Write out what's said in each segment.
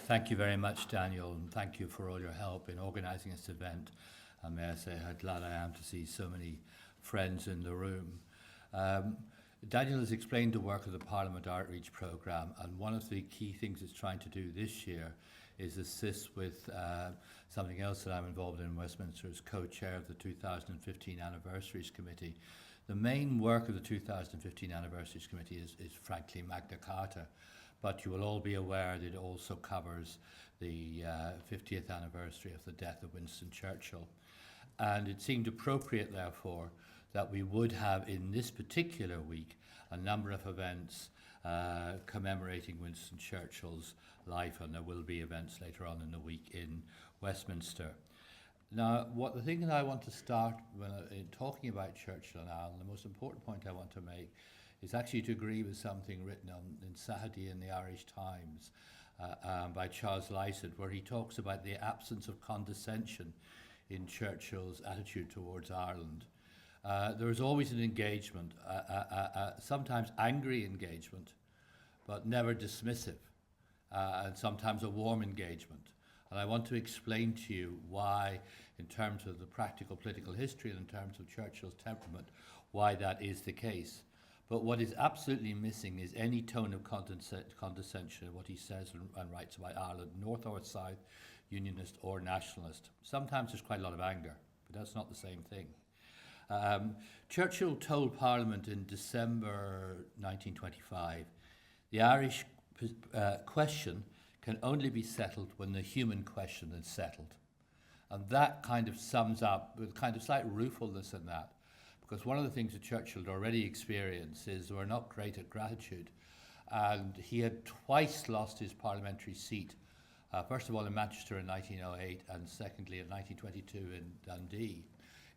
Thank you very much, Daniel, and thank you for all your help in organising this event. And may I say how glad I am to see so many friends in the room. Daniel has explained the work of the Parliament Outreach Programme, and one of the key things it's trying to do this year is assist with something else that I'm involved in Westminster as co-chair of the 2015 Anniversaries Committee. The main work of the 2015 Anniversaries Committee is frankly Magna Carta, but you will all be aware that it also covers the 50th anniversary of the death of Winston Churchill. And it seemed appropriate, therefore, that we would have in this particular week a number of events commemorating Winston Churchill's life, and there will be events later on in the week in Westminster. Now, the thing that I want to start in talking about Churchill and Ireland, the most important point I want to make is actually to agree with something written in Saturday in the Irish Times by Charles Lycett, where he talks about the absence of condescension in Churchill's attitude towards Ireland. There is always an engagement, sometimes angry engagement, but never dismissive, and sometimes a warm engagement. And I want to explain to you why, in terms of the practical political history and in terms of Churchill's temperament, why that is the case. But what is absolutely missing is any tone of condescension in what he says and writes about Ireland, north or south, unionist or nationalist. Sometimes there's quite a lot of anger, but that's not the same thing. Churchill told Parliament in December 1925, the Irish question can only be settled when the human question is settled. And that kind of sums up with kind of slight ruefulness in that, because one of the things that Churchill had already experienced is we're not great at gratitude. And he had twice lost his parliamentary seat, first of all in Manchester in 1908 and secondly in 1922 in Dundee.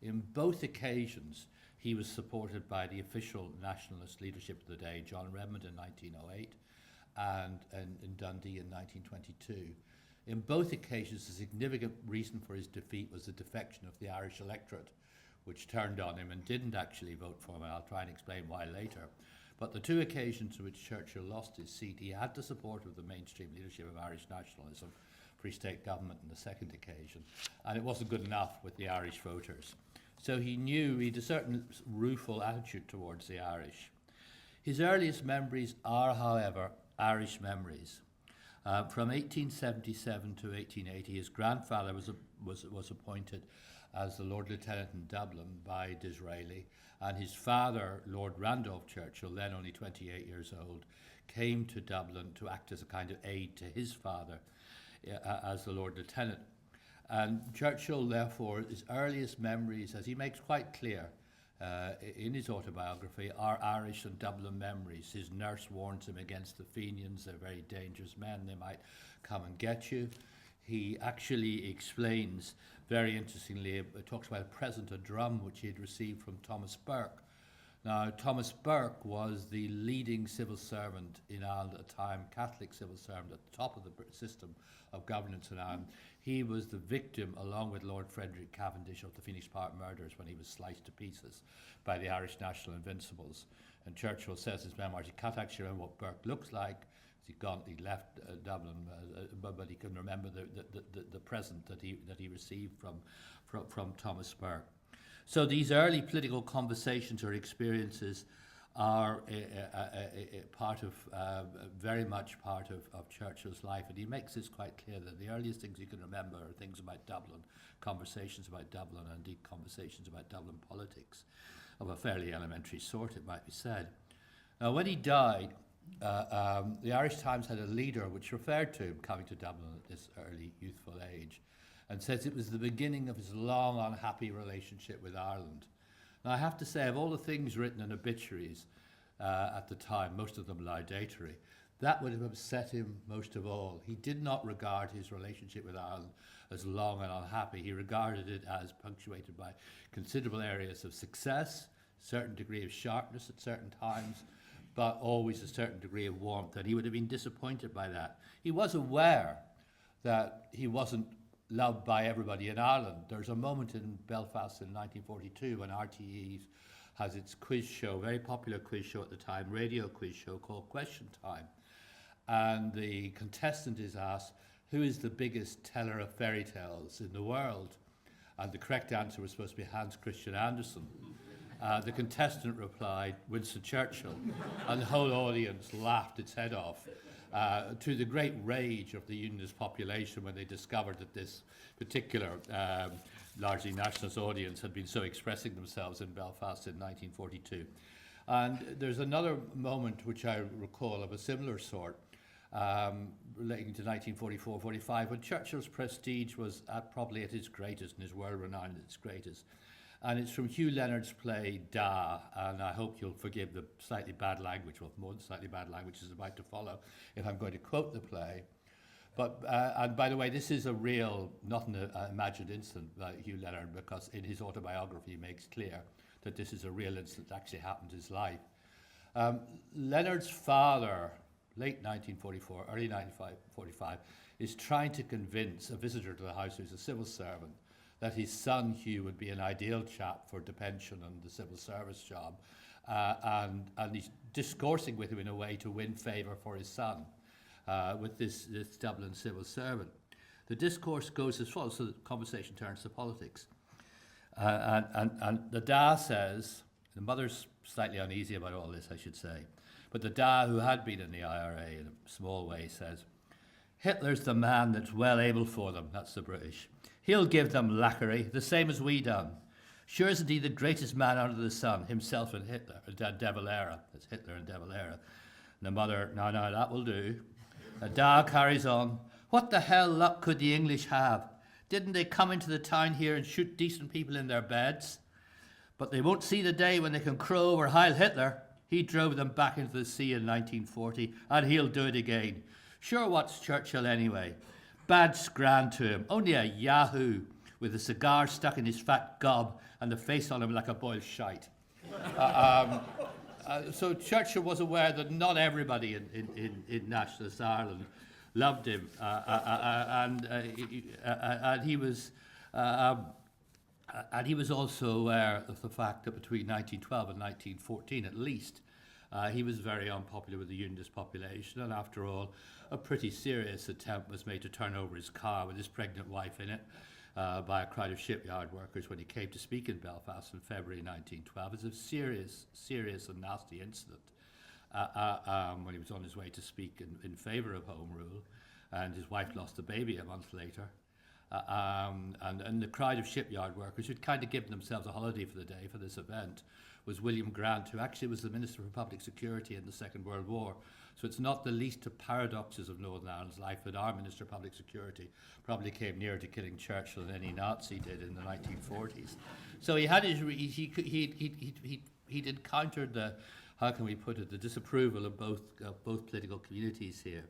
In both occasions, he was supported by the official nationalist leadership of the day, John Redmond in 1908 and in Dundee in 1922. In both occasions, a significant reason for his defeat was the defection of the Irish electorate, which turned on him and didn't actually vote for him, and I'll try and explain why later. But the two occasions in which Churchill lost his seat, he had the support of the mainstream leadership of Irish nationalism, Free State government on the second occasion, and it wasn't good enough with the Irish voters. So he knew he had a certain rueful attitude towards the Irish. His earliest memories are, however, Irish memories. From 1877 to 1880, his grandfather was appointed as the Lord Lieutenant in Dublin by Disraeli, and his father, Lord Randolph Churchill, then only 28 years old, came to Dublin to act as a kind of aide to his father as the Lord Lieutenant. And Churchill, therefore, his earliest memories, as he makes quite clear in his autobiography, are Irish and Dublin memories. His nurse warns him against the Fenians. They're very dangerous men. They might come and get you. He actually explains, very interestingly, talks about a present, a drum, which he had received from Thomas Burke. Now, Thomas Burke was the leading civil servant in Ireland at the time, Catholic civil servant at the top of the system of governance in Ireland. He was the victim, along with Lord Frederick Cavendish, of the Phoenix Park murders when he was sliced to pieces by the Irish National Invincibles. And Churchill says in his memoirs he can't actually remember what Burke looks like. He left Dublin, but he can remember the present that he received from Thomas Burke. So these early political conversations or experiences are very much part of Churchill's life, and he makes this quite clear that the earliest things you can remember are things about Dublin, conversations about Dublin, and indeed conversations about Dublin politics, of a fairly elementary sort, it might be said. Now, when he died, the Irish Times had a leader which referred to him coming to Dublin at this early youthful age, and says it was the beginning of his long, unhappy relationship with Ireland. Now, I have to say, of all the things written in obituaries at the time, most of them laudatory, that would have upset him most of all. He did not regard his relationship with Ireland as long and unhappy. He regarded it as punctuated by considerable areas of success, a certain degree of sharpness at certain times, but always a certain degree of warmth, and he would have been disappointed by that. He was aware that he wasn't loved by everybody in Ireland. There's a moment in Belfast in 1942 when RTE has its quiz show, very popular quiz show at the time, radio quiz show called Question Time. And the contestant is asked, who is the biggest teller of fairy tales in the world? And the correct answer was supposed to be Hans Christian Andersen. The contestant replied, Winston Churchill, and the whole audience laughed its head off, to the great rage of the Unionist population when they discovered that this particular largely nationalist audience had been so expressing themselves in Belfast in 1942. And there's another moment which I recall of a similar sort, relating to 1944-45, when Churchill's prestige was probably at its greatest and his world renown at its greatest. And it's from Hugh Leonard's play Da, and I hope you'll forgive the slightly bad language, well, more than slightly bad language is about to follow if I'm going to quote the play. But, and by the way, this is a real, not an imagined incident by Hugh Leonard, because in his autobiography he makes clear that this is a real incident that actually happened in his life. Leonard's father, late 1944, early 1945, is trying to convince a visitor to the house who's a civil servant that his son Hugh would be an ideal chap for the pension and the civil service job, and he's discoursing with him in a way to win favour for his son with this Dublin civil servant. The discourse goes as follows, so the conversation turns to politics. And the Da says, the mother's slightly uneasy about all this, I should say, but the Da, who had been in the IRA in a small way, says, Hitler's the man that's well able for them, that's the British. He'll give them lacquery, the same as we done. Sure isn't he the greatest man under the sun, himself and Hitler, De Valera, that's Hitler and De Valera. And the mother, no, that will do. The Da carries on, what the hell luck could the English have? Didn't they come into the town here and shoot decent people in their beds? But they won't see the day when they can crow over Heil Hitler. He drove them back into the sea in 1940, and he'll do it again. Sure, what's Churchill anyway? Bad scran to him, only a yahoo with a cigar stuck in his fat gob and the face on him like a boiled shite. So Churchill was aware that not everybody in nationalist Ireland loved him, and he was also aware of the fact that between 1912 and 1914, at least, he was very unpopular with the Unionist population, and after all, a pretty serious attempt was made to turn over his car with his pregnant wife in it by a crowd of shipyard workers when he came to speak in Belfast in February 1912. It was a serious and nasty incident when he was on his way to speak in favour of Home Rule, and his wife lost the baby a month later. And the crowd of shipyard workers who'd kind of given themselves a holiday for the day for this event was William Grant, who actually was the Minister for Public Security in the Second World War. So it's not the least of paradoxes of Northern Ireland's life that our Minister of Public Security probably came nearer to killing Churchill than any Nazi did in the 1940s. So he had his he'd encountered the, how can we put it, the disapproval of both political communities here.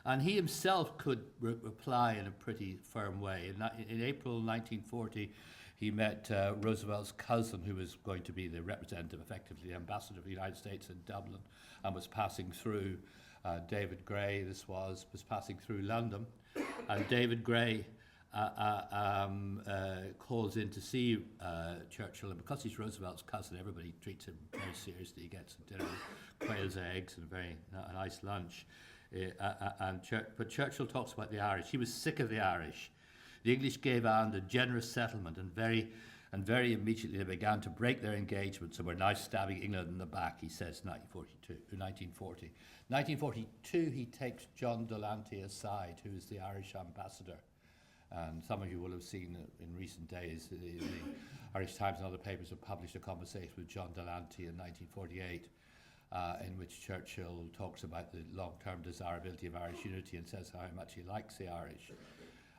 And he himself could reply in a pretty firm way. In April 1940, he met Roosevelt's cousin, who was going to be the representative, effectively the ambassador of the United States in Dublin, and was passing through, David Gray, was passing through London. And David Gray calls in to see Churchill, and because he's Roosevelt's cousin, everybody treats him very seriously. He gets dinner with quail's eggs and a nice lunch. But Churchill talks about the Irish. He was sick of the Irish. The English gave Ireland a generous settlement, and very immediately they began to break their engagements and were now stabbing England in the back, he says, 1940. 1942, he takes John Delaunty aside, who is the Irish ambassador. And some of you will have seen in recent days, the Irish Times and other papers have published a conversation with John Delaunty in 1948, in which Churchill talks about the long-term desirability of Irish unity and says how much he likes the Irish.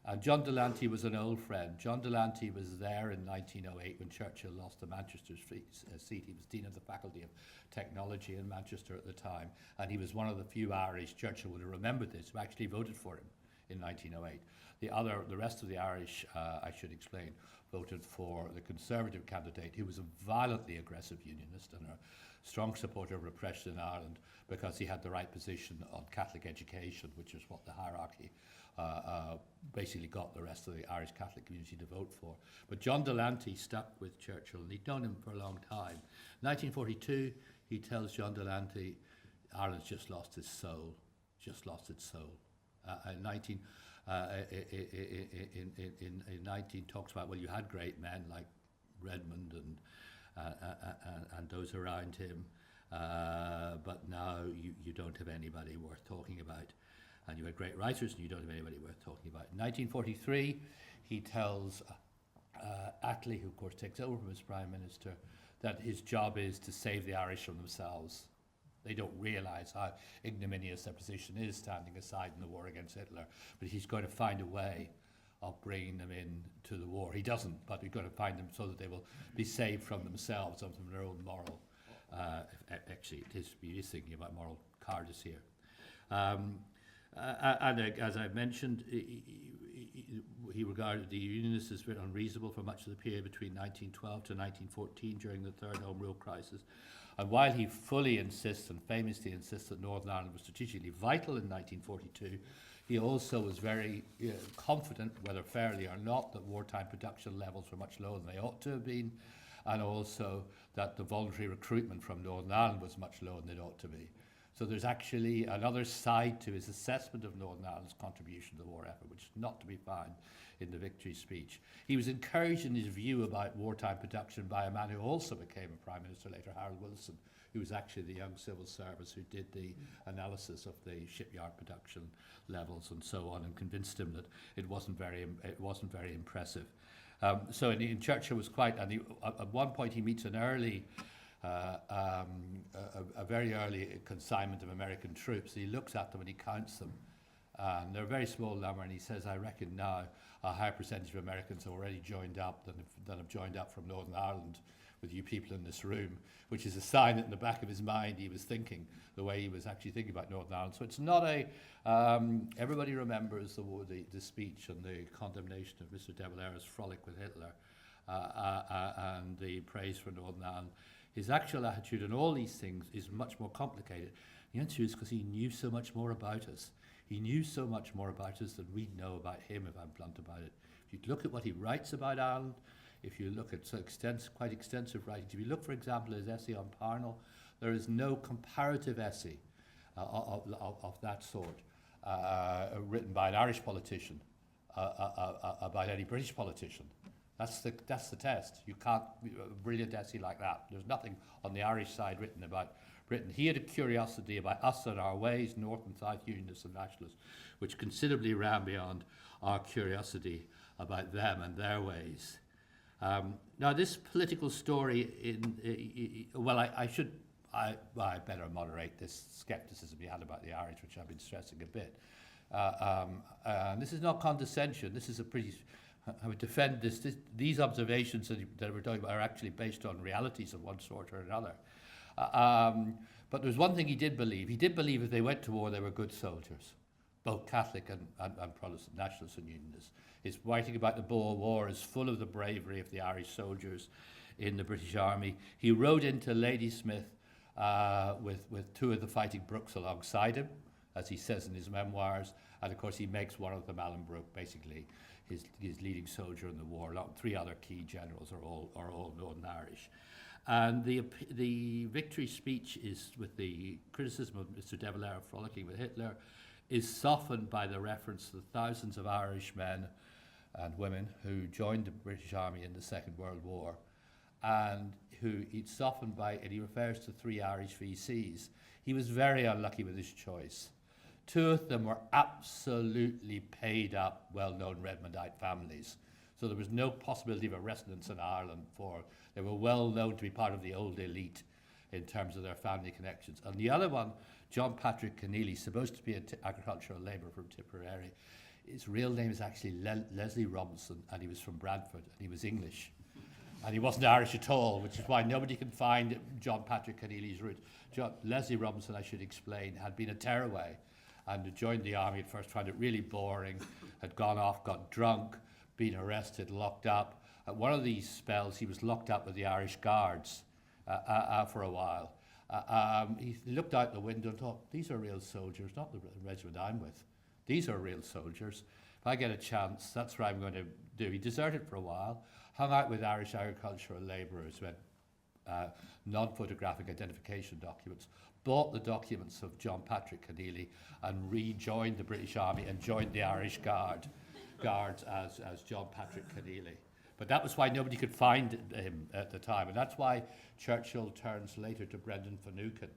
And John Delaunty was an old friend. John Delaunty was there in 1908 when Churchill lost the Manchester seat. He was Dean of the Faculty of Technology in Manchester at the time, and he was one of the few Irish, Churchill would have remembered this, who actually voted for him in 1908. The rest of the Irish, I should explain, voted for the Conservative candidate, who was a violently aggressive unionist and a strong supporter of repression in Ireland because he had the right position on Catholic education, which is what the hierarchy basically got the rest of the Irish Catholic community to vote for. But John Delaunty stuck with Churchill, and he'd known him for a long time. 1942, he tells John Delaunty, Ireland's just lost its soul, just lost its soul. in 19 talks about, well, you had great men like Redmond and those around him, but now you don't have anybody worth talking about. And you had great writers, and you don't have anybody worth talking about. In 1943, he tells Attlee, who of course takes over as Prime Minister, that his job is to save the Irish from themselves. They don't realise how ignominious their position is standing aside in the war against Hitler, but he's going to find a way of bringing them into the war. He doesn't, but he's going to find them so that they will be saved from themselves and from their own moral. Actually, he is thinking about moral cowardice here. And as I've mentioned, he regarded the Unionists as very unreasonable for much of the period between 1912 to 1914 during the Third Home Rule crisis. And while he fully insists and famously insists that Northern Ireland was strategically vital in 1942, he also was very confident, whether fairly or not, that wartime production levels were much lower than they ought to have been, and also that the voluntary recruitment from Northern Ireland was much lower than it ought to be. So there's actually another side to his assessment of Northern Ireland's contribution to the war effort, which is not to be found in the victory speech. He was encouraged in his view about wartime production by a man who also became a Prime Minister later, Harold Wilson, who was actually the young civil servant who did the analysis of the shipyard production levels and so on, and convinced him that it wasn't very impressive. So in Churchill was quite, and at one point he meets an early a very early consignment of American troops. He looks at them and he counts them. And they're a very small number, and he says, I reckon now a higher percentage of Americans have already joined up than have joined up from Northern Ireland with you people in this room, which is a sign that in the back of his mind he was thinking the way he was actually thinking about Northern Ireland. So it's not a, everybody remembers the speech and the condemnation of Mr. De Valera's frolic with Hitler and the praise for Northern Ireland. His actual attitude on all these things is much more complicated. The answer is because he knew so much more about us. He knew so much more about us than we know about him, if I'm blunt about it. If you look at what he writes about Ireland, if you look at quite extensive writings, if you look, for example, at his essay on Parnell, there is no comparative essay of that sort written by an Irish politician about any British politician. That's the test. You can't, a brilliant essay like that. There's nothing on the Irish side written about Britain. He had a curiosity about us and our ways, North and South Unionists and Nationalists, which considerably ran beyond our curiosity about them and their ways. Now, this political story, I better moderate this scepticism he had about the Irish, which I've been stressing a bit. This is not condescension. This is a pretty... I would defend these observations that we're talking about are actually based on realities of one sort or another. But there's one thing he did believe. He did believe if they went to war, they were good soldiers, both Catholic and Protestant, Nationalists and Unionists. His writing about the Boer War is full of the bravery of the Irish soldiers in the British Army. He rode into Ladysmith with two of the Fighting Brooks alongside him, as he says in his memoirs, and of course he makes one of them, Alan Brooke, basically his leading soldier in the war. Three other key generals are all Northern Irish. And the victory speech is, with the criticism of Mr. De Valera frolicking with Hitler, is softened by the reference to the thousands of Irish men and women who joined the British Army in the Second World War, and who he'd softened by, and he refers to 3 Irish VCs. He was very unlucky with his choice. 2 of them were absolutely paid up, well-known Redmondite families. So there was no possibility of a resonance in Ireland for, they were well known to be part of the old elite in terms of their family connections. And the other one, John Patrick Keneally, supposed to be an agricultural labourer from Tipperary. His real name is actually Leslie Robinson, and he was from Bradford, and he was English. And he wasn't Irish at all, which is why nobody can find John Patrick Keneally's root. Leslie Robinson, I should explain, had been a tearaway and had joined the army at first, found it really boring, had gone off, got drunk, been arrested, locked up. At one of these spells, he was locked up with the Irish Guards for a while. He looked out the window and thought, these are real soldiers, not the regiment I'm with. These are real soldiers. If I get a chance, that's what I'm going to do. He deserted for a while, hung out with Irish agricultural labourers, went non-photographic identification documents, bought the documents of John Patrick Keneally and rejoined the British Army and joined the Irish Guards as John Patrick Keneally. But that was why nobody could find him at the time, and that's why Churchill turns later to Brendan Finucane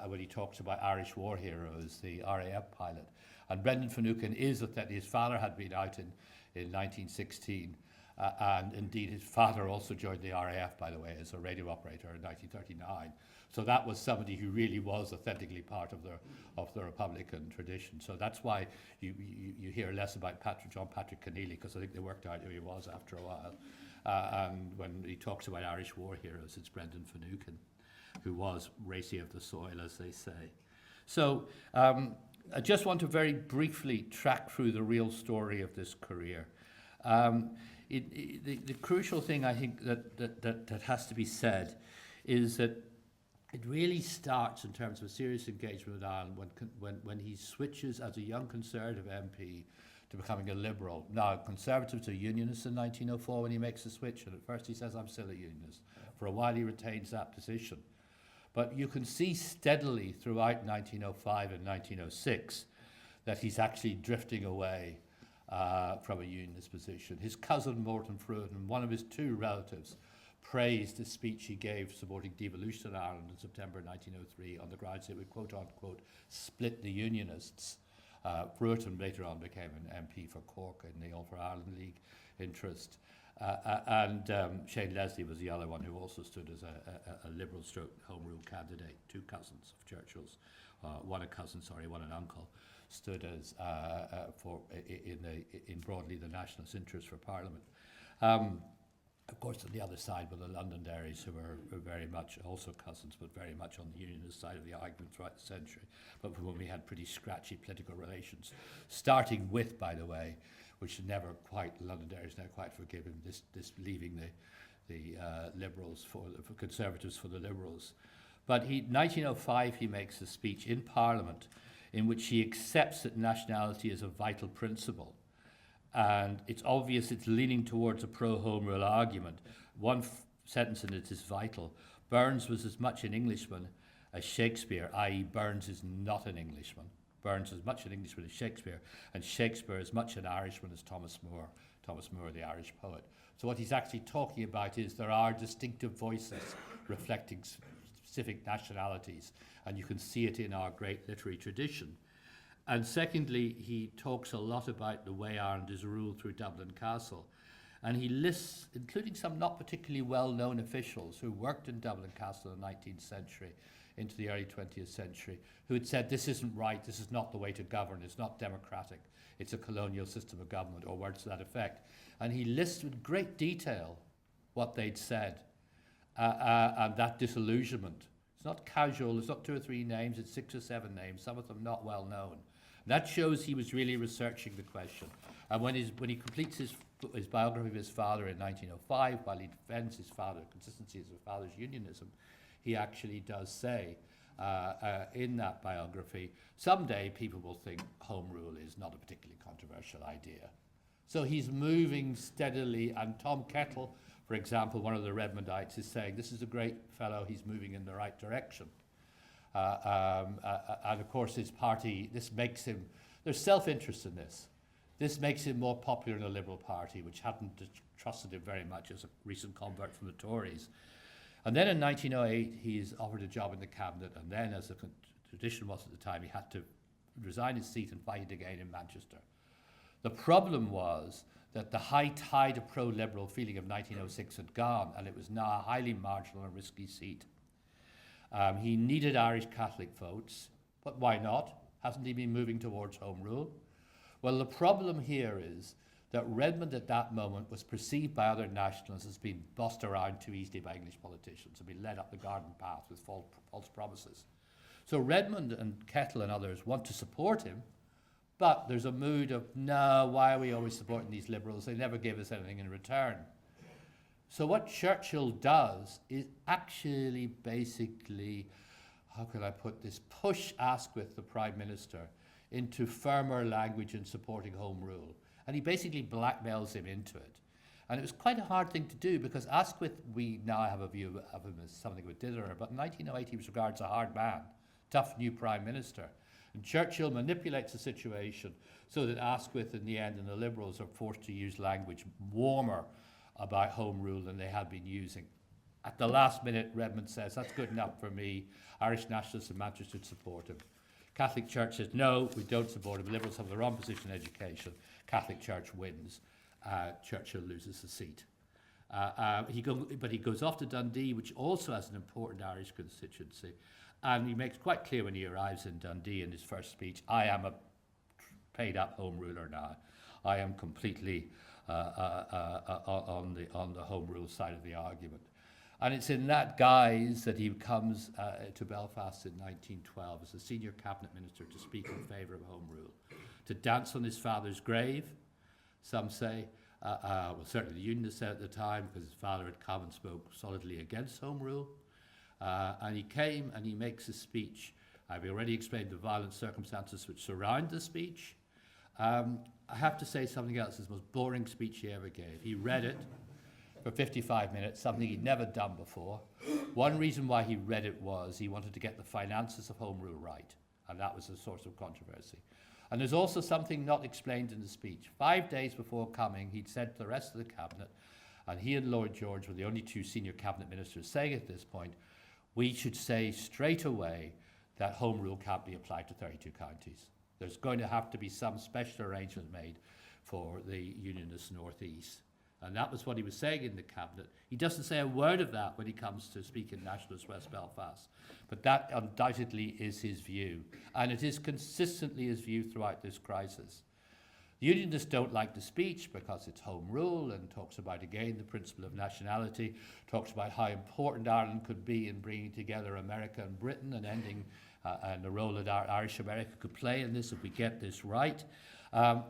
when he talks about Irish war heroes, the RAF pilot. And Brendan Finucane is authentic. His father had been out in 1916, and indeed his father also joined the RAF, by the way, as a radio operator in 1939. So that was somebody who really was authentically part of the Republican tradition. So that's why you hear less about John Patrick Keneally, because I think they worked out who he was after a while. And when he talks about Irish war heroes, it's Brendan Finucane, who was racy of the soil, as they say. So I just want to very briefly track through the real story of this career. The crucial thing I think that has to be said is that it really starts in terms of a serious engagement with Ireland when he switches as a young Conservative MP to becoming a Liberal. Now, Conservatives are Unionists in 1904 when he makes the switch, and at first he says, I'm still a Unionist. For a while he retains that position. But you can see steadily throughout 1905 and 1906 that he's actually drifting away from a Unionist position. His cousin Morton Fruiton, one of his two relatives, praised the speech he gave supporting devolution in Ireland in September 1903 on the grounds it would, quote unquote, split the Unionists. Fruiton later on became an MP for Cork in the All for Ireland League interest. And Shane Leslie was the other one who also stood as a Liberal stroke Home Rule candidate. Two cousins of Churchill's, one an uncle, stood as in broadly the nationalist interest for Parliament. Of course, on the other side were the Londonderrys, who were very much also cousins, but very much on the Unionist side of the argument throughout the century, but for whom we had pretty scratchy political relations. Starting with, by the way, which never quite, Londonderrys never quite forgive him, this leaving the Liberals for Conservatives for the Liberals. But 1905, he makes a speech in Parliament in which he accepts that nationality is a vital principle. And it's obvious it's leaning towards a pro-Home Rule argument. One sentence in it is vital. Burns was as much an Englishman as Shakespeare, i.e. Burns is not an Englishman. Burns is as much an Englishman as Shakespeare, and Shakespeare is much an Irishman as Thomas Moore, the Irish poet. So what he's actually talking about is there are distinctive voices reflecting specific nationalities, and you can see it in our great literary tradition. And secondly, he talks a lot about the way Ireland is ruled through Dublin Castle. And he lists, including some not particularly well-known officials who worked in Dublin Castle in the 19th century into the early 20th century, who had said, this isn't right, this is not the way to govern, it's not democratic, it's a colonial system of government, or words to that effect. And he lists with great detail what they'd said, and that disillusionment. It's not casual, it's not 2 or 3 names, it's 6 or 7 names, some of them not well known. That shows he was really researching the question. And when he completes his biography of his father in 1905, while he defends his father, consistency of his father's unionism, he actually does say in that biography, someday people will think Home Rule is not a particularly controversial idea. So he's moving steadily, and Tom Kettle, for example, one of the Redmondites, is saying, this is a great fellow, he's moving in the right direction. And of course his party, this makes him, there's self-interest in this. This makes him more popular in the Liberal Party, which hadn't trusted him very much as a recent convert from the Tories. And then in 1908, he's offered a job in the cabinet, and then, as the tradition was at the time, he had to resign his seat and fight it again in Manchester. The problem was that the high tide of pro-Liberal feeling of 1906 had gone, and it was now a highly marginal and risky seat. He needed Irish Catholic votes, but why not? Hasn't he been moving towards Home Rule? Well, the problem here is that Redmond at that moment was perceived by other nationalists as being bossed around too easily by English politicians and being led up the garden path with false promises. So Redmond and Kettle and others want to support him, but there's a mood of, no, why are we always supporting these Liberals? They never give us anything in return. So what Churchill does is actually basically, how can I put this, push Asquith, the Prime Minister, into firmer language in supporting Home Rule. And he basically blackmails him into it. And it was quite a hard thing to do because Asquith, we now have a view of him as something of a ditherer, but in 1908 he was regarded as a hard man, tough new prime minister. And Churchill manipulates the situation so that Asquith in the end and the Liberals are forced to use language warmer about Home Rule than they had been using. At the last minute, Redmond says, that's good enough for me. Irish nationalists and Manchester support him. Catholic Church says, no, we don't support him. Liberals have the wrong position in education. Catholic Church wins. Churchill loses the seat. But he goes off to Dundee, which also has an important Irish constituency. And he makes quite clear when he arrives in Dundee in his first speech, I am a paid-up Home Ruler now. I am completely on the Home Rule side of the argument. And it's in that guise that he comes to Belfast in 1912 as a senior cabinet minister to speak in favour of Home Rule, to dance on his father's grave, some say. Well, certainly the Unionists said at the time, because his father had come and spoke solidly against Home Rule. And he came and he makes a speech. I've already explained the violent circumstances which surround the speech. I have to say something else. It's the most boring speech he ever gave. He read it for 55 minutes, something he'd never done before. One reason why he read it was he wanted to get the finances of Home Rule right, and that was a source of controversy. And there's also something not explained in the speech. 5 days before coming, he'd said to the rest of the cabinet, and he and Lord George were the only two senior cabinet ministers saying at this point, we should say straight away that Home Rule can't be applied to 32 counties. There's going to have to be some special arrangement made for the Unionist North East. And that was what he was saying in the cabinet. He doesn't say a word of that when he comes to speak in Nationalist West Belfast. But that undoubtedly is his view. And it is consistently his view throughout this crisis. The Unionists don't like the speech because it's Home Rule and talks about, again, the principle of nationality, talks about how important Ireland could be in bringing together America and Britain and ending and the role that Irish America could play in this if we get this right.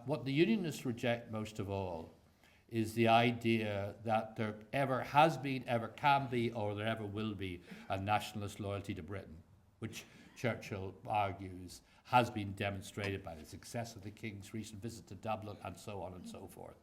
What the Unionists reject most of all is the idea that there ever has been, ever can be, or there ever will be a nationalist loyalty to Britain, which Churchill argues has been demonstrated by the success of the King's recent visit to Dublin and so on and so forth.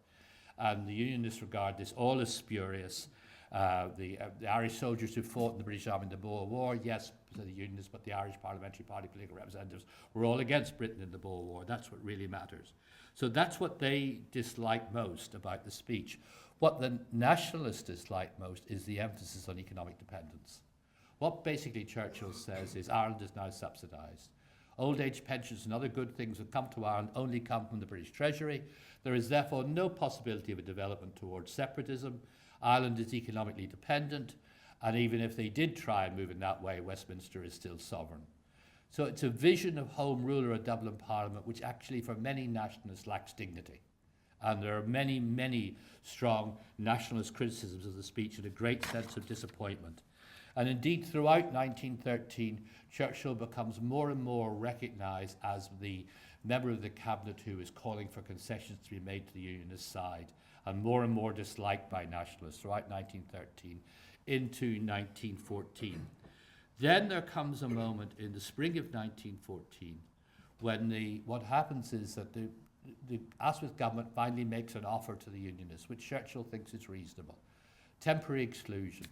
And the Unionists regard this all as spurious. The Irish soldiers who fought in the British Army in the Boer War, yes, to the Unionists, but the Irish Parliamentary Party political representatives were all against Britain in the Boer War. That's what really matters. So that's what they dislike most about the speech. What the nationalists dislike most is the emphasis on economic dependence. What basically Churchill says is Ireland is now subsidised. Old age pensions and other good things that come to Ireland only come from the British Treasury. There is therefore no possibility of a development towards separatism. Ireland is economically dependent, and even if they did try and move in that way, Westminster is still sovereign. So it's a vision of Home Rule or a Dublin Parliament which actually for many nationalists lacks dignity. And there are many, many strong nationalist criticisms of the speech and a great sense of disappointment. And indeed, throughout 1913, Churchill becomes more and more recognised as the member of the cabinet who is calling for concessions to be made to the Unionist side, and more disliked by nationalists throughout 1913 into 1914. Then there comes a moment in the spring of 1914 when what happens is that the Asquith government finally makes an offer to the Unionists, which Churchill thinks is reasonable. Temporary exclusion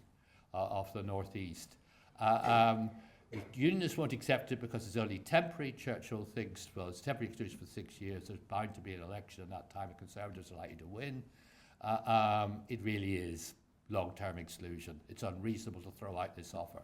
of the North East. The Unionists won't accept it because it's only temporary. Churchill thinks, well, it's temporary exclusion for 6 years. There's bound to be an election at that time, and Conservatives are likely to win. It really is long-term exclusion. It's unreasonable to throw out this offer.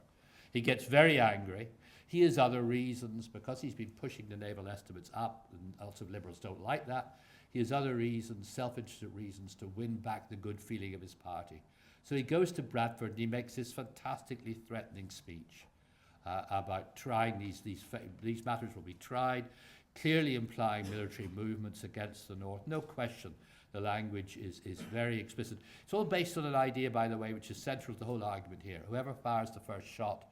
He gets very angry. He has other reasons, because he's been pushing the naval estimates up, and lots of Liberals don't like that. He has other reasons, self-interested reasons, to win back the good feeling of his party. So he goes to Bradford and he makes this fantastically threatening speech about trying these matters will be tried, clearly implying military movements against the North. No question, the language is very explicit. It's all based on an idea, by the way, which is central to the whole argument here. Whoever fires the first shot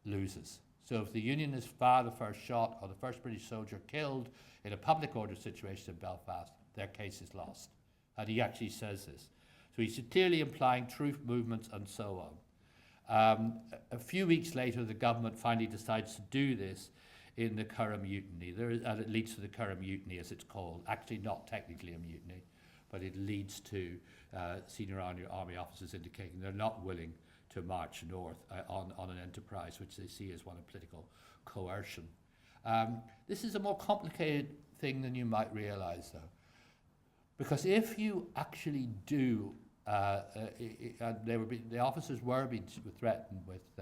loses. So if the Unionists fire the first shot or the first British soldier killed in a public order situation in Belfast, their case is lost. And he actually says this. So he's clearly implying troop movements and so on. A few weeks later, the government finally decides to do this in the Curragh mutiny. And it leads to the Curragh mutiny, as it's called. Actually not technically a mutiny, but it leads to senior army officers indicating they're not willing to march north on an enterprise which they see as one of political coercion. This is a more complicated thing than you might realize, though, because if you actually do, the officers were being threatened with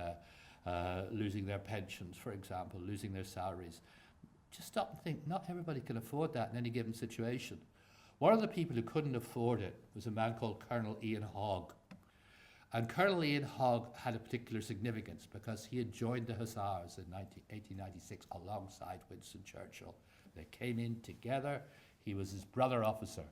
losing their pensions, for example, losing their salaries. Just stop and think, not everybody can afford that in any given situation. One of the people who couldn't afford it was a man called Colonel Ian Hogg. And Colonel Ian Hogg had a particular significance because he had joined the Hussars in 1896 alongside Winston Churchill. They came in together. He was his brother officer.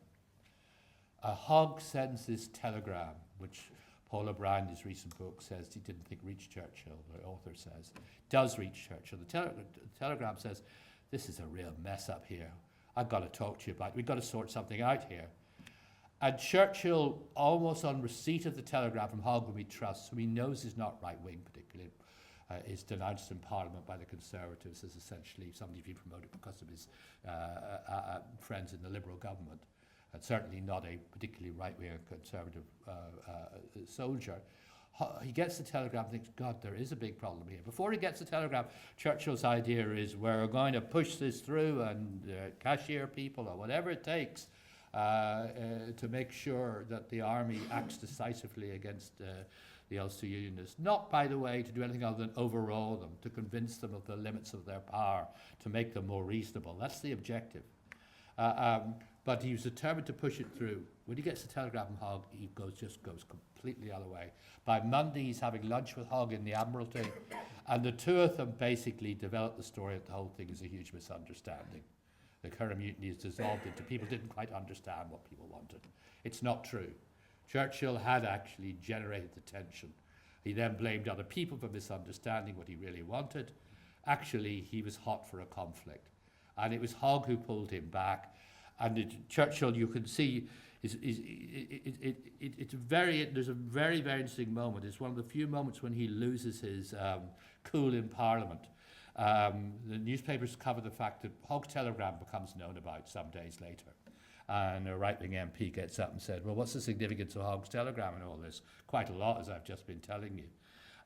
Hogg sends this telegram, which Paul O'Brien, in his recent book, says he didn't think reached Churchill. The author says does reach Churchill. The telegram says, "This is a real mess up here. I've got to talk to you about it. We've got to sort something out here." And Churchill, almost on receipt of the telegram from Hogg, whom he trusts, whom he knows is not right-wing particularly, is denounced in Parliament by the Conservatives as essentially somebody who's been promoted because of his friends in the Liberal government, and certainly not a particularly right-wing Conservative soldier. He gets the telegram and thinks, God, there is a big problem here. Before he gets the telegram, Churchill's idea is we're going to push this through and cashier people or whatever it takes to make sure that the army acts decisively against the Ulster Unionists. Not, by the way, to do anything other than overawe them, to convince them of the limits of their power, to make them more reasonable. That's the objective. But he was determined to push it through. When he gets the telegram from Hogg, he just goes completely the other way. By Monday, he's having lunch with Hogg in the Admiralty, and the two of them basically develop the story that the whole thing is a huge misunderstanding. The Curragh Mutiny is dissolved into people didn't quite understand what people wanted. It's not true. Churchill had actually generated the tension. He then blamed other people for misunderstanding what he really wanted. Actually, he was hot for a conflict. And it was Hogg who pulled him back. And Churchill, you can see, there's a very, very interesting moment. It's one of the few moments when he loses his cool in Parliament. The newspapers cover the fact that Hogg's telegram becomes known about some days later. And a right-wing MP gets up and said, well, what's the significance of Hogg's telegram and all this? Quite a lot, as I've just been telling you.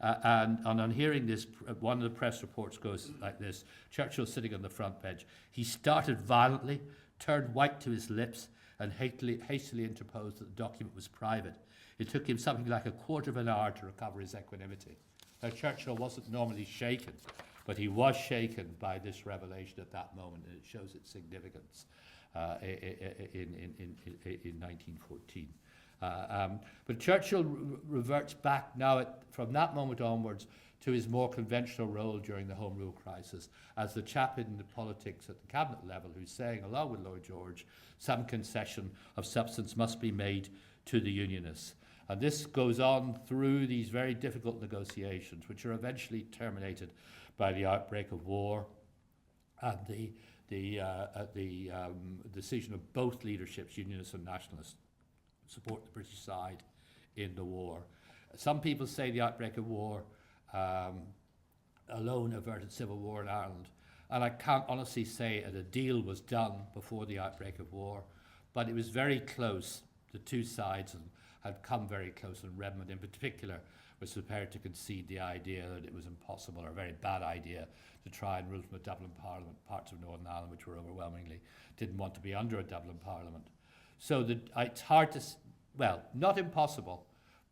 And on hearing this, one of the press reports goes like this. Churchill's sitting on the front bench. He started violently, turned white to his lips, and hastily interposed that the document was private. It took him something like a quarter of an hour to recover his equanimity. Now, Churchill wasn't normally shaken, but he was shaken by this revelation at that moment, and it shows its significance in 1914. But Churchill reverts back now from that moment onwards to his more conventional role during the Home Rule crisis as the chap in the politics at the cabinet level who's saying, along with Lloyd George, some concession of substance must be made to the Unionists. And this goes on through these very difficult negotiations, which are eventually terminated by the outbreak of war and the decision of both leaderships, Unionists and Nationalists, support the British side in the war. Some people say the outbreak of war alone averted civil war in Ireland, and I can't honestly say that a deal was done before the outbreak of war, but it was very close. The two sides had come very close, and Redmond in particular was prepared to concede the idea that it was impossible or a very bad idea to try and rule from a Dublin Parliament parts of Northern Ireland, which were overwhelmingly didn't want to be under a Dublin Parliament. So it's hard to, well, not impossible,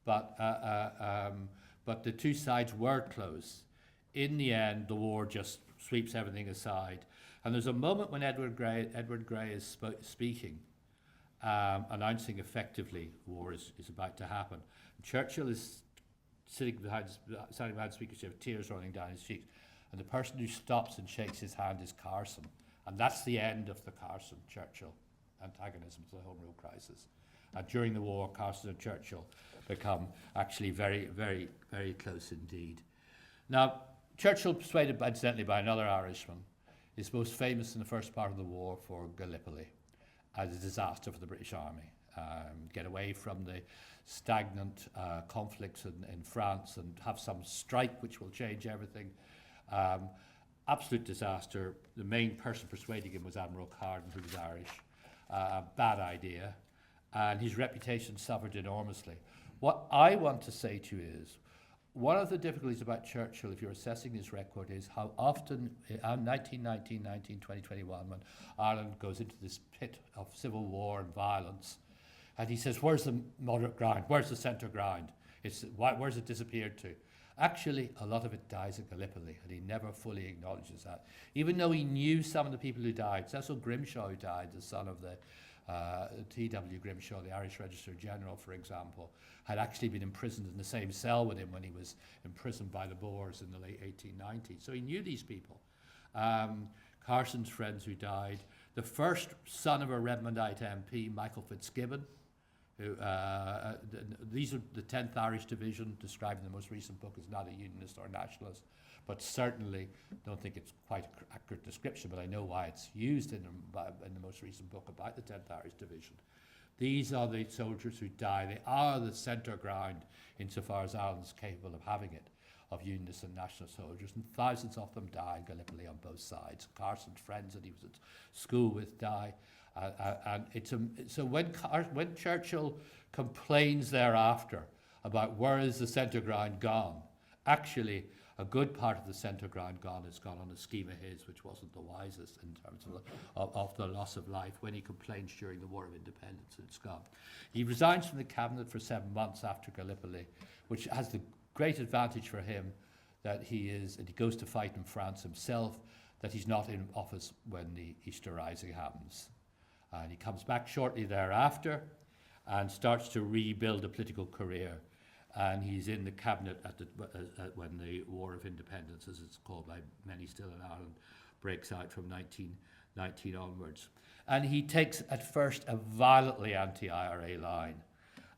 but the two sides were close. In the end, the war just sweeps everything aside. And there's a moment when Edward Grey is speaking, announcing effectively war is about to happen. Churchill is standing behind the speaker's chair with tears running down his cheeks. And the person who stops and shakes his hand is Carson. And that's the end of the Carson-Churchill antagonism to the Home Rule crisis. During the war, Carson and Churchill become actually very, very, very close indeed. Now, Churchill, persuaded incidentally by another Irishman, is most famous in the first part of the war for Gallipoli as a disaster for the British Army. Get away from the stagnant conflicts in France and have some strike which will change everything. Absolute disaster. The main person persuading him was Admiral Carden, who was Irish. Bad idea. and his reputation suffered enormously. What I want to say to you is, one of the difficulties about Churchill, if you're assessing his record, is how often, 1919, 2021, when Ireland goes into this pit of civil war and violence, and he says, where's the moderate ground? Where's the centre ground? Where's it disappeared to? Actually, a lot of it dies at Gallipoli, and he never fully acknowledges that. Even though he knew some of the people who died. Cecil Grimshaw, who died, the son of the T.W. Grimshaw, the Irish Registrar General, for example, had actually been imprisoned in the same cell with him when he was imprisoned by the Boers in the late 1890s. So he knew these people. Carson's friends who died. The first son of a Redmondite MP, Michael Fitzgibbon, who, these are the 10th Irish Division, described in the most recent book as not a unionist or nationalist, but certainly don't think it's quite an accurate description, but I know why it's used in the most recent book about the 10th Irish Division. These are the soldiers who die. They are the centre ground, insofar as Ireland's capable of having it, of unionists and national soldiers, and thousands of them die in Gallipoli on both sides. Carson's friends that he was at school with die. And so when Churchill complains thereafter about where is the centre ground gone, actually a good part of the centre ground gone has gone on a scheme of his, which wasn't the wisest in terms of the loss of life. When he complains during the War of Independence, it's gone. He resigns from the cabinet for 7 months after Gallipoli, which has the great advantage for him that he goes to fight in France himself, that he's not in office when the Easter Rising happens. And he comes back shortly thereafter and starts to rebuild a political career. And he's in the cabinet when the War of Independence, as it's called by many still in Ireland, breaks out from 1919 onwards. And he takes at first a violently anti-IRA line.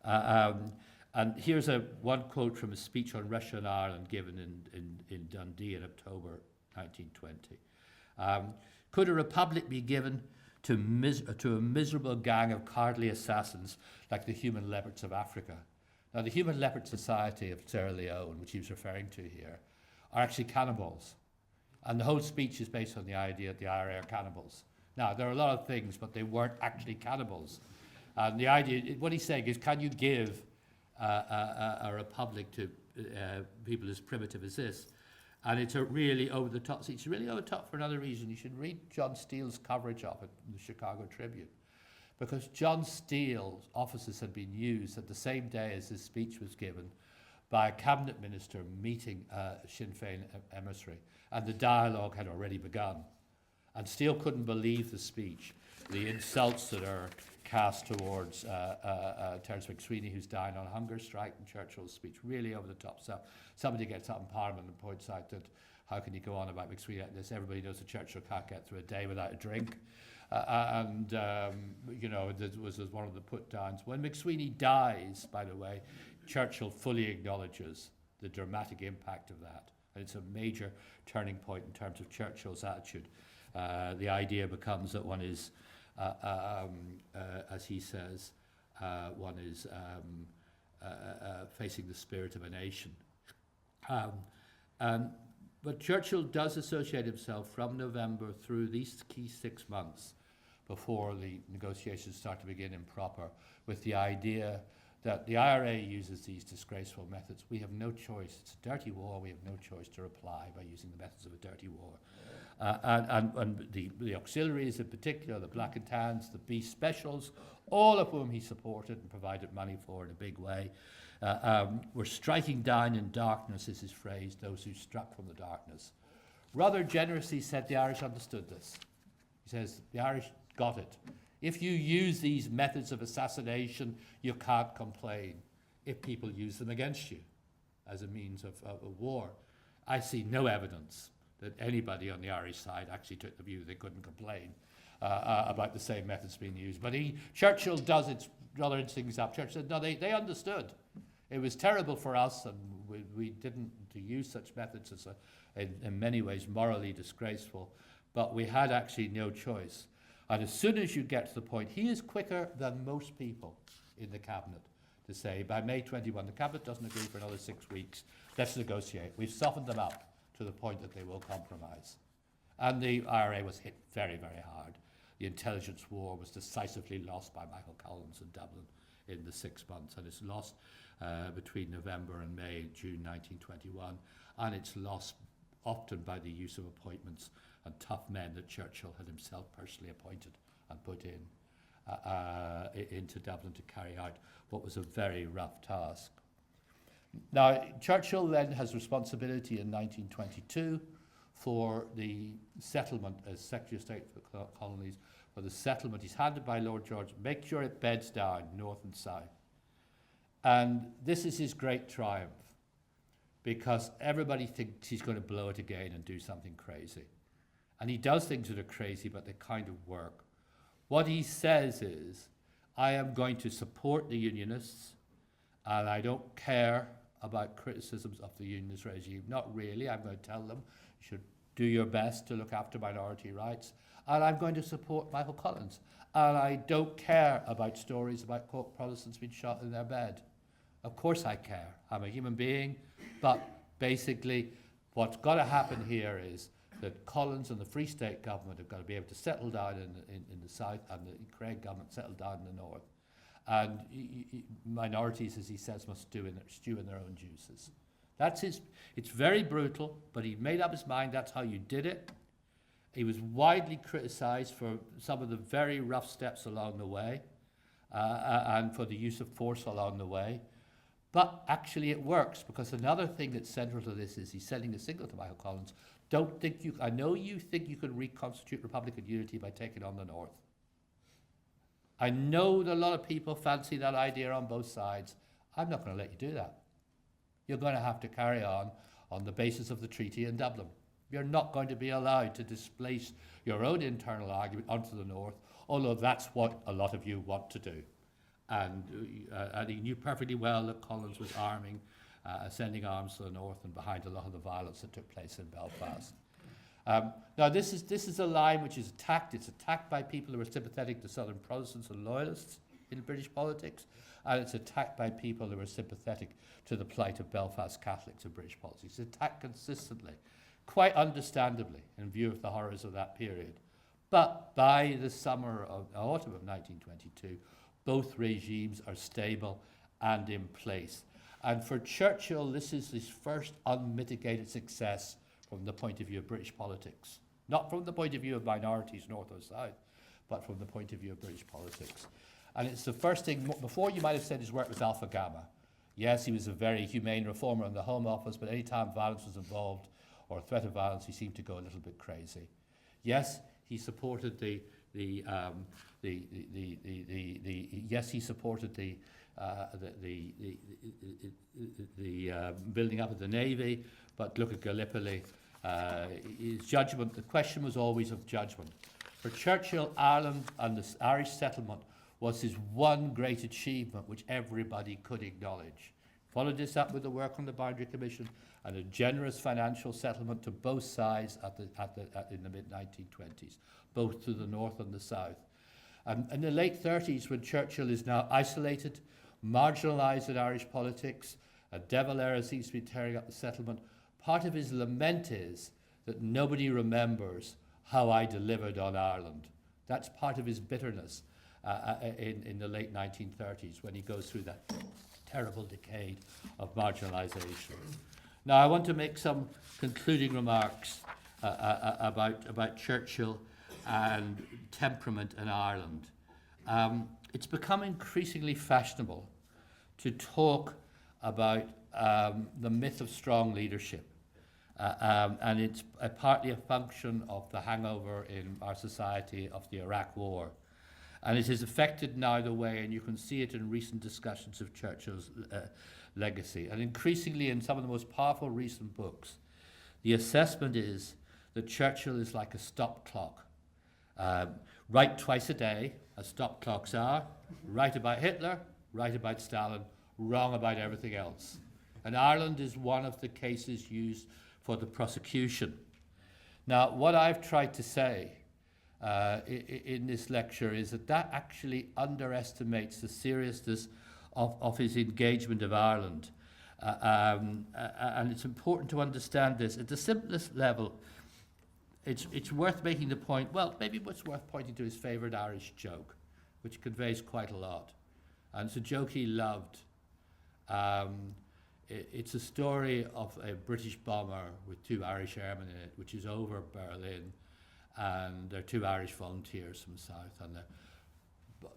And here's one quote from a speech on Russia and Ireland given in Dundee in October 1920. Could a republic be given to a miserable gang of cowardly assassins like the human leopards of Africa? Now, the Human Leopard Society of Sierra Leone, which he was referring to here, are actually cannibals. And the whole speech is based on the idea that the IRA are cannibals. Now, there are a lot of things, but they weren't actually cannibals. And the idea, what he's saying is, can you give a republic to people as primitive as this? And it's a really over the top. It's really over the top for another reason. You should read John Steele's coverage of it in the Chicago Tribune. Because John Steele's offices had been used at the same day as his speech was given by a cabinet minister meeting Sinn Féin emissary, and the dialogue had already begun. And Steele couldn't believe the speech, the insults that are cast towards Terence McSweeney, who's dying on a hunger strike, and Churchill's speech, really over the top. So somebody gets up in Parliament and points out that how can you go on about McSweeney like this? Everybody knows that Churchill can't get through a day without a drink. This was one of the put-downs. When McSweeney dies, by the way, Churchill fully acknowledges the dramatic impact of that. And it's a major turning point in terms of Churchill's attitude. The idea becomes that one is, as he says, one is facing the spirit of a nation. But Churchill does associate himself from November through these key 6 months before the negotiations start to begin in proper, with the idea that the IRA uses these disgraceful methods. We have no choice. It's a dirty war. We have no choice to reply by using the methods of a dirty war. And the auxiliaries in particular, the Black and Tans, the B Specials, all of whom he supported and provided money for in a big way, were striking down in darkness, is his phrase, those who struck from the darkness. Rather generously said the Irish understood this. He says, the Irish got it. If you use these methods of assassination, you can't complain if people use them against you as a means of war. I see no evidence that anybody on the Irish side actually took the view they couldn't complain about the same methods being used. But Churchill does it rather interesting up. Churchill said, no, they understood. It was terrible for us, and we didn't to use such methods as in many ways morally disgraceful, but we had actually no choice. And as soon as you get to the point, he is quicker than most people in the cabinet to say, by May 21, the cabinet doesn't agree for another 6 weeks, let's negotiate. We've softened them up to the point that they will compromise. And the IRA was hit very, very hard. the intelligence war was decisively lost by Michael Collins in Dublin in the 6 months, and it's lost between November and May, June 1921, and it's lost often by the use of appointments and tough men that Churchill had himself personally appointed and put into Dublin to carry out what was a very rough task. Now, Churchill then has responsibility in 1922 for the settlement as Secretary of State for the Colonies, for the settlement. He's handed by Lord George, make sure it beds down, north and south. And this is his great triumph, because everybody thinks he's going to blow it again and do something crazy. And he does things that are crazy, but they kind of work. What he says is, I am going to support the Unionists, and I don't care about criticisms of the Unionist regime. Not really. I'm going to tell them, you should do your best to look after minority rights. And I'm going to support Michael Collins. And I don't care about stories about Cork Protestants being shot in their bed. Of course I care. I'm a human being. But basically, what's got to happen here is that Collins and the Free State government have got to be able to settle down in the south, and the Curragh government settle down in the north. And minorities, as he says, must stew in their own juices. That's his. It's very brutal, but he made up his mind. That's how you did it. He was widely criticised for some of the very rough steps along the way, and for the use of force along the way. But actually, it works, because another thing that's central to this is he's sending a signal to Michael Collins. Don't think you. I know you think you can reconstitute Republican unity by taking on the North. I know that a lot of people fancy that idea on both sides. I'm not going to let you do that. You're going to have to carry on the basis of the treaty in Dublin. You're not going to be allowed to displace your own internal argument onto the North, although that's what a lot of you want to do. And he knew perfectly well that Collins was sending arms to the North and behind a lot of the violence that took place in Belfast. Now, this is a line which is attacked. It's attacked by people who are sympathetic to Southern Protestants and Loyalists in British politics, and it's attacked by people who are sympathetic to the plight of Belfast Catholics in British politics. It's attacked consistently, quite understandably, in view of the horrors of that period. But by the autumn of 1922, both regimes are stable and in place. And for Churchill, this is his first unmitigated success from the point of view of British politics. Not from the point of view of minorities, north or south, but from the point of view of British politics. And it's the first thing. Before, you might have said his work was alpha gamma. Yes, he was a very humane reformer in the Home Office, but any time violence was involved or a threat of violence, he seemed to go a little bit crazy. Yes, he supported the building up of the Navy, but look at Gallipoli. His judgment, the question was always of judgment. For Churchill, Ireland and the Irish settlement was his one great achievement, which everybody could acknowledge. Followed this up with the work on the Boundary Commission and a generous financial settlement to both sides in the mid-1920s, both to the north and the south. In the late 30s, when Churchill is now isolated, marginalised in Irish politics, a devil era seems to be tearing up the settlement, part of his lament is that nobody remembers how I delivered on Ireland. That's part of his bitterness in the late 1930s, when he goes through that terrible decade of marginalisation. Now, I want to make some concluding remarks about Churchill and temperament in Ireland. It's become increasingly fashionable to talk about the myth of strong leadership. And it's partly a function of the hangover in our society of the Iraq War. And it has affected now the way, and you can see it in recent discussions of Churchill's legacy. And increasingly in some of the most powerful recent books, the assessment is that Churchill is like a stop clock. Right twice a day, as stop clocks are, right about Hitler, right about Stalin, wrong about everything else. And Ireland is one of the cases used for the prosecution. Now, what I've tried to say in this lecture is that actually underestimates the seriousness of his engagement of Ireland. And it's important to understand this. At the simplest level, it's worth making the point, well, maybe what's worth pointing to his favourite Irish joke, which conveys quite a lot. And it's a joke he loved. It's a story of a British bomber with 2 Irish airmen in it, which is over Berlin, and there are 2 Irish volunteers from the south, and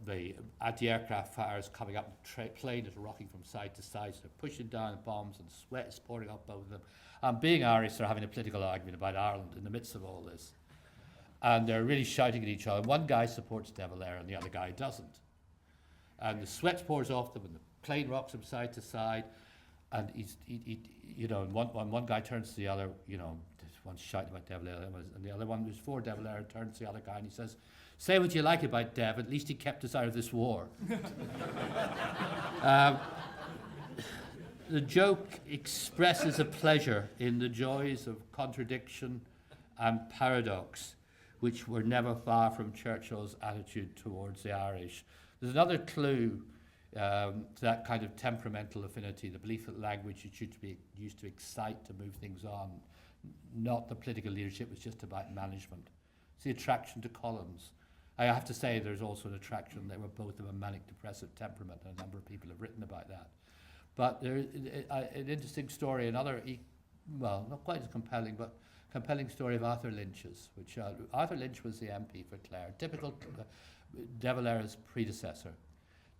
the anti-aircraft fire is coming up, the plane is rocking from side to side, so they're pushing down bombs and sweat is pouring off both of them. And being Irish, they're having a political argument about Ireland in the midst of all this. And they're really shouting at each other. One guy supports De Valera and the other guy doesn't. And the sweat pours off them and the plane rocks from side to side. And one guy turns to the other, one's shouting about De Valera, and the other one who's for De Valera turns to the other guy and he says, "Say what you like about Dev, at least he kept us out of this war." The joke expresses a pleasure in the joys of contradiction and paradox, which were never far from Churchill's attitude towards the Irish. There's another clue to that kind of temperamental affinity, the belief that language should be used to excite, to move things on. Not the political leadership, was just about management. It's the attraction to Collins. I have to say there's also an attraction. They were both of a manic depressive temperament, and a number of people have written about that. But there's an interesting story, another, not quite as compelling, but compelling story of Arthur Lynch's, which Arthur Lynch was the MP for Clare, typical De Valera's predecessor.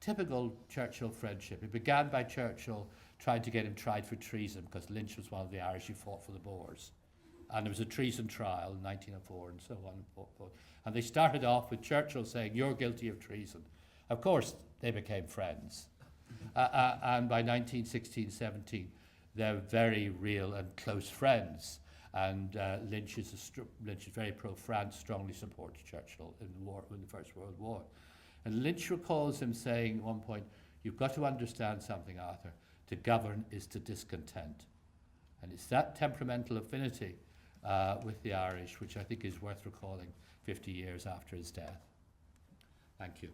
Typical Churchill friendship. It began by Churchill trying to get him tried for treason because Lynch was one of the Irish who fought for the Boers. And there was a treason trial in 1904 and so on. And they started off with Churchill saying, "You're guilty of treason." Of course, they became friends. And by 1916-17, they're very real and close friends. And Lynch is very pro-France, strongly supports Churchill in the First World War. And Lynch recalls him saying at one point, "You've got to understand something, Arthur. To govern is to discontent." And it's that temperamental affinity with the Irish, which I think is worth recalling 50 years after his death. Thank you.